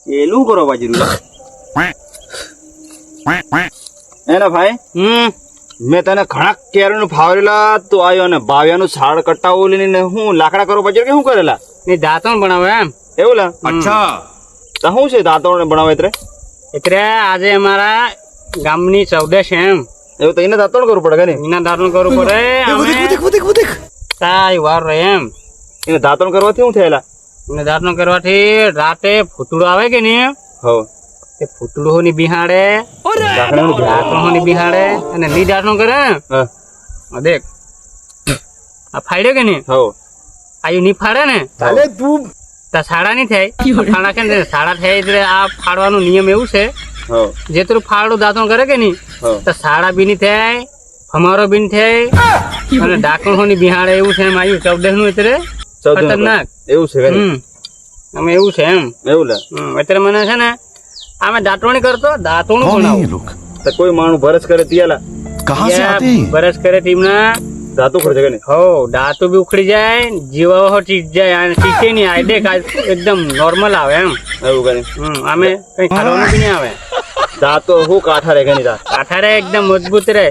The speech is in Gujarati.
એલું કરો બાજરી એના ભાઈ મેં તને ઘણા કેરનું ફાવેલા તું આવ્યો ને બાવ્યાનું સાડ કટ્ટાઓ લઈને હું લાકડા કરો બાજરી કે શું કરેલા એ દાંતણ બનાવે એમ એવું લા અચ્છા તો શું છે દાંતણ બનાવે એટલે આજે અમારા ગામની ચૌદશ એમ એવું તો એને દાંતણ કરવું પડે કે એના દાંતણ કરવું પડે તાય વાર રહે એમ એને દાંતણ કરવાથી શું થયેલા એને દાંતણ કરવાથી રાતે ફૂટડું આવે કે નહીં હો તે ફૂટડું ની બિહાડે દાંતણ ની બિહાડે અને ની દાંતણ કરે ને દેખ આ ફાડ્યો કે નહીં હો આયુ ની ફાડે ને ચાલે તું તા સાડા નહીં થાય ફાડા કે ને સાડા થાય એટલે આ ફાડવાનો નિયમ એવું છે હો જેટલું ફાડું દાંતણ કરે કે નહીં તો સાડા બી ની થાય ફમારો બી ની થાય અને ડાકણ ની બિહાડે એવું છે એમ આવ્યું 14 નું એટલે ખતરનાક એવું છે અમે એવું છે એમ એવું લે અત્યારે મને છે ને આમે દાંતણી કરતો દાંતણું બનાવું તો કોઈ માણસ બરસ કરે તિયાલા कहाँ से आते हैं બરસ કરે ટીમના દાંતું ખર્ચે કે હો દાંતું બી ઉખડી જાય જીવા ચીજ જાય અને ચીચે નહીં આવે દેખ એકદમ નોર્મલ આવે એમ એવું કરે આમે કઈ ખાવાનું બી નહીં આવે દાંતો હું કાઠા રે કે નહીં કાઠા રે એકદમ મજબૂત રહે